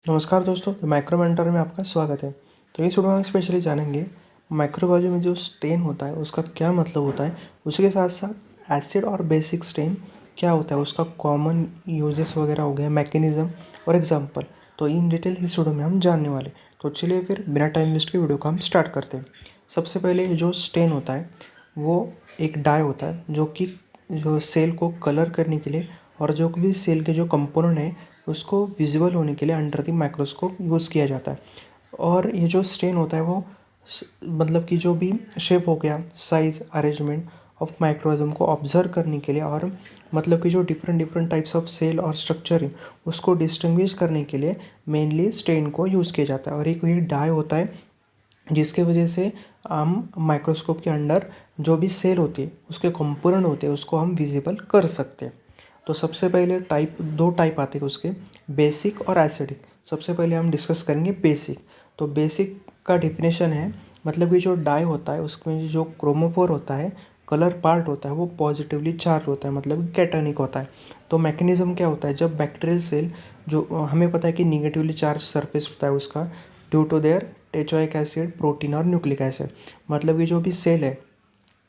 नमस्कार दोस्तों, तो माइक्रो मेंटर में आपका स्वागत है। तो इस वीडियो में हम स्पेशली जानेंगे माइक्रोबायोलॉजी में जो स्टेन होता है उसका क्या मतलब होता है, उसी के साथ साथ एसिड और बेसिक स्टेन क्या होता है, उसका कॉमन यूजेस वगैरह हो गया, मैकेनिज्म और एग्जांपल। तो इन डिटेल इस वीडियो में हम जानने वाले। तो चलिए फिर बिना टाइम वेस्ट के वीडियो को हम स्टार्ट करते हैं। सबसे पहले जो स्टेन होता है वो एक डाई होता है जो सेल को कलर करने के लिए और जो भी सेल के जो कंपोनेंट है उसको विजुअल होने के लिए अंडर द माइक्रोस्कोप यूज़ किया जाता है। और ये जो स्टेन होता है वो मतलब कि जो भी शेप हो गया, साइज, अरेंजमेंट ऑफ माइक्रोइज्म को ऑब्जर्व करने के लिए और मतलब कि जो different different types of cell और स्ट्रक्चर है उसको डिस्टिंग्विश करने के लिए मेनली स्टेन को यूज़ किया जाता है। और एक ये डाई होता है जिसके वजह से हम माइक्रोस्कोप के अंडर जो भी सेल होती है उसके कंपोनेंट होते हैं उसको हम विजिबल कर सकते हैं। तो सबसे पहले दो टाइप आते हैं उसके, बेसिक और एसिडिक। सबसे पहले हम डिस्कस करेंगे बेसिक। तो बेसिक का डिफिनेशन है मतलब कि जो डाई होता है उसमें जो क्रोमोफोर होता है, कलर पार्ट होता है, वो पॉजिटिवली चार्ज होता है, मतलब कैटानिक होता है। तो मैकेनिज्म क्या होता है, जब बैक्टीरियल सेल, जो हमें पता है कि निगेटिवली चार्ज सरफेस होता है उसका due to their teichoic acid, protein और न्यूक्लिक एसिड। मतलब कि जो भी सेल है,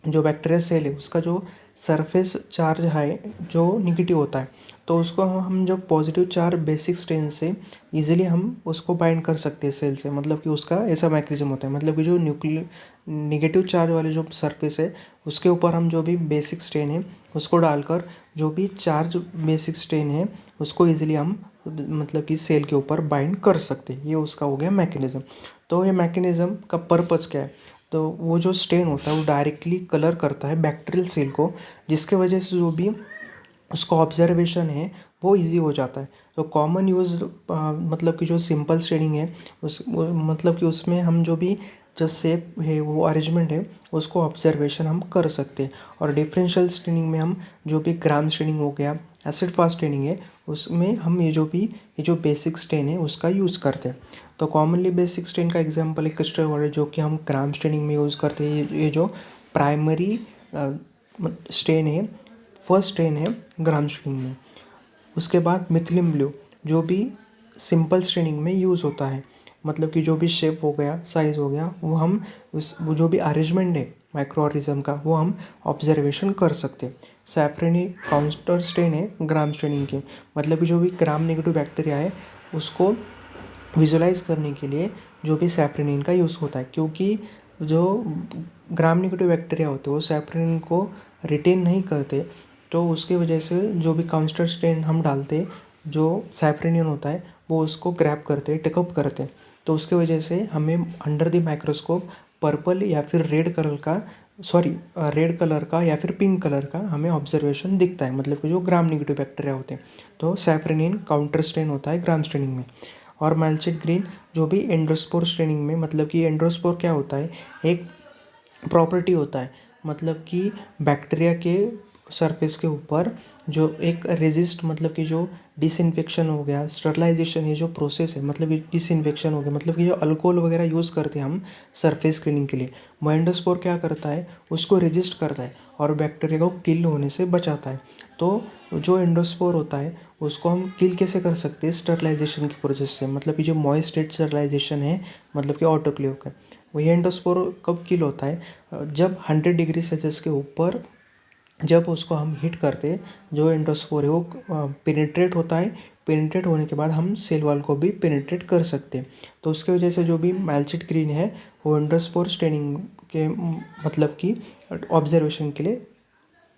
जो बैक्टीरिया सेल है उसका जो सरफेस चार्ज है जो निगेटिव होता है, तो उसको हम जो पॉजिटिव चार्ज बेसिक स्ट्रेन से इजीली हम उसको बाइंड कर सकते हैं सेल से। मतलब कि उसका ऐसा मैकेनिज्म होता है। मतलब कि जो न्यूक्लियर निगेटिव चार्ज वाले जो सरफेस है उसके ऊपर हम जो भी बेसिक स्ट्रेन है उसको डालकर जो भी चार्ज बेसिक स्ट्रेन है उसको इजीली हम मतलब कि सेल के ऊपर बाइंड कर सकते हैं। ये उसका हो गया मैकेनिज्म। तो ये मैकेनिज्म का पर्पज़ क्या है, तो वो जो स्टेन होता है वो डायरेक्टली कलर करता है बैक्टीरियल सेल को, जिसके वजह से जो भी उसका ऑब्जर्वेशन है वो इजी हो जाता है। तो कॉमन यूज़ मतलब कि जो सिंपल स्टेनिंग है मतलब कि उसमें हम जो भी जो शेप है वो अरेंजमेंट है उसको ऑब्जर्वेशन हम कर सकते हैं। और डिफरेंशियल स्टेनिंग में हम जो भी ग्राम स्टेनिंग हो गया, एसिड फास्ट स्टेनिंग है, उसमें हम ये जो बेसिक स्टेन है उसका यूज़ करते हैं। तो कॉमनली बेसिक स्टेन का एग्जांपल एक स्टेरॉइड है जो कि हम ग्राम स्टेनिंग में यूज़ करते हैं। ये जो प्राइमरी स्टेन है, फर्स्ट स्टेन है ग्राम स्टेनिंग में। उसके बाद मिथिलिन ब्लू जो भी सिंपल स्टेनिंग में यूज़ होता है। मतलब कि जो भी शेप हो गया, साइज़ हो गया, वो हम वो जो भी अरेंजमेंट है माइक्रो ऑर्गेनिज्म का वो हम ऑब्जर्वेशन कर सकते हैं। सैफरनी काउंटर स्टेन है ग्राम स्टेनिंग के। मतलब कि जो भी ग्राम नेगेटिव बैक्टीरिया है उसको विजुलाइज करने के लिए जो भी सैफरनिन का यूज़ होता है, क्योंकि जो ग्राम नेगेटिव बैक्टीरिया होते हैं वो सैफरनिन को रिटेन नहीं करते। तो उसकी वजह से जो भी काउंटर स्ट्रेन हम डालते, जो सैफरनिन होता है वो उसको ग्रैब करते, टेकअप करते। तो उसके वजह से हमें अंडर द माइक्रोस्कोप पर्पल या फिर रेड कलर का या फिर पिंक कलर का हमें ऑब्जर्वेशन दिखता है। मतलब कि जो ग्राम नेगेटिव बैक्टीरिया होते हैं, तो सैफरनिन काउंटर स्ट्रेन होता है ग्राम स्ट्रेनिंग में। और मैल्चिट ग्रीन जो भी एंडोस्पोर स्ट्रेनिंग में, मतलब कि एंडोस्पोर क्या होता है, एक प्रॉपर्टी होता है। मतलब कि बैक्टीरिया के सरफेस के ऊपर जो एक रेजिस्ट, मतलब कि जो डिसइंफेक्शन हो गया, स्टरलाइजेशन, ये जो प्रोसेस है, मतलब कि डिसइंफेक्शन हो गया, मतलब कि जो अल्कोहल वगैरह यूज़ करते हैं हम सरफेस क्लीनिंग के लिए, वो एंडोस्पोर क्या करता है, उसको रेजिस्ट करता है और बैक्टीरिया को किल होने से बचाता है। तो जो एंडोस्पोर होता है उसको हम किल कैसे कर सकते हैं, स्टरलाइजेशन की प्रोसेस से। मतलब कि जो मॉइस्ट स्टेट स्टरलाइजेशन है, मतलब कि ऑटोक्लेव का, वही एंडोस्पोर कब किल होता है, जब 100 डिग्री सेल्सियस के ऊपर जब उसको हम हीट करते, जो एंडोस्पोर है वो पेनिट्रेट होता है। पेनिट्रेट होने के बाद हम सेल वॉल को भी पेनिट्रेट कर सकते हैं। तो उसके वजह से जो भी मैल्चिट ग्रीन है वो एंडोस्पोर स्टेनिंग के मतलब कि ऑब्जर्वेशन के लिए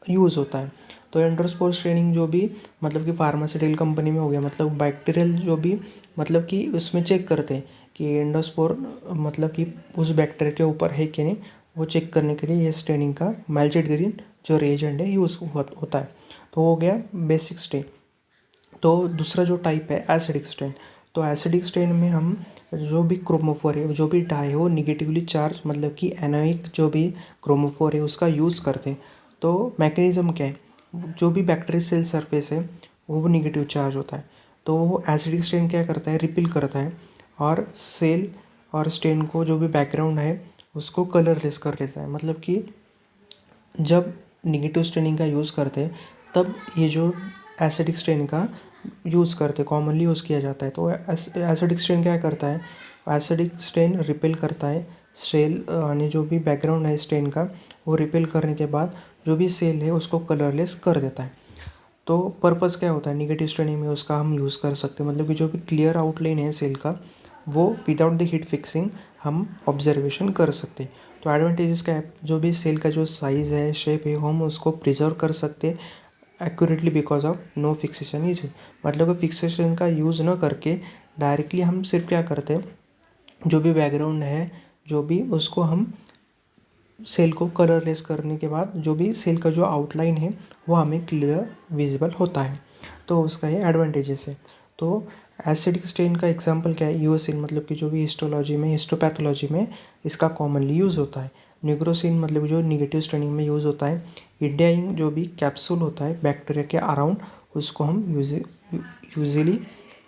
यूज़ होता है। तो एंडोस्पोर स्टेनिंग जो भी मतलब कि फार्मास्यूटिकल कंपनी में हो गया, मतलब बैक्टीरियल जो भी, मतलब कि उसमें चेक करते हैं कि एंडोस्पोर मतलब कि उस बैक्टीरिया के ऊपर है कि नहीं, वो चेक करने के लिए ये स्टेनिंग का मैल्चिट ग्रीन जो रिएजेंट है यूज़ होता है। तो हो गया बेसिक स्टेन। तो दूसरा जो टाइप है एसिडिक स्टेन। तो एसिडिक स्टेन में हम जो भी क्रोमोफोर है, जो भी डाई है, वो निगेटिवली चार्ज, मतलब कि एनोइक जो भी क्रोमोफोर है उसका यूज़ करते हैं। तो मैकेनिज्म क्या है, जो भी बैक्टीरियल सेल सरफेस है वो निगेटिव चार्ज होता है। तो वो एसिडिक स्टेन क्या करता है, रिपिल करता है और सेल और स्टेन को जो भी बैकग्राउंड है उसको कलरलेस कर देता है। मतलब कि जब निगेटिव स्टेनिंग का यूज़ करते हैं तब ये जो एसिडिक स्टेन का यूज़ करते, कॉमनली यूज़ किया जाता है। तो एसिडिक स्टेन क्या करता है, एसिडिक स्टेन रिपेल करता है सेल, यानी जो भी बैकग्राउंड है स्टेन का वो रिपेल करने के बाद जो भी सेल है उसको कलरलेस कर देता है। तो पर्पज़ क्या होता है, निगेटिव स्टेनिंग में उसका हम यूज़ कर सकते हैं, मतलब कि जो भी क्लियर आउटलाइन है सेल का वो विदाउट द हीट फिक्सिंग हम ऑब्जर्वेशन कर सकते हैं। तो एडवांटेजेस क्या है, जो भी सेल का जो साइज़ है, शेप है, हम उसको प्रिजर्व कर सकते हैं accurately because of no fixation use. मतलब फिक्सेशन का यूज़ न करके डायरेक्टली हम सिर्फ क्या करते हैं, जो भी बैकग्राउंड है जो भी उसको हम सेल को कलरलेस करने के बाद जो भी सेल का जो आउटलाइन है वो हमें क्लियर विजिबल होता है। तो उसका ये एडवांटेजेस है। तो एसिडिक स्टेन का एग्जांपल क्या है, यूएसिन, मतलब कि जो भी हिस्टोलॉजी में, हिस्टोपैथोलॉजी में इसका कॉमनली यूज़ होता है। निग्रोसिन मतलब जो निगेटिव स्टेनिंग में यूज़ होता है। इंडियाइन जो भी कैप्सूल होता है बैक्टीरिया के अराउंड, उसको हम यूजली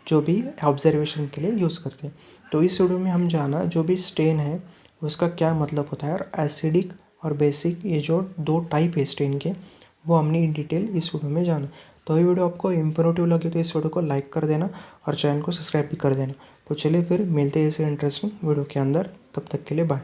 जो भी ऑब्जर्वेशन के लिए यूज़ करते हैं। तो इस वीडियो में हम जाना जो भी स्टेन है उसका क्या मतलब होता है, और एसिडिक और बेसिक ये जो दो टाइप है स्टेन के वो हमने इन डिटेल इस वीडियो में जाना। तो ये वीडियो आपको इंफॉर्मेटिव लगे तो इस वीडियो को लाइक कर देना और चैनल को सब्सक्राइब भी कर देना। तो चलिए फिर मिलते हैं ऐसे इंटरेस्टिंग वीडियो के अंदर, तब तक के लिए बाय।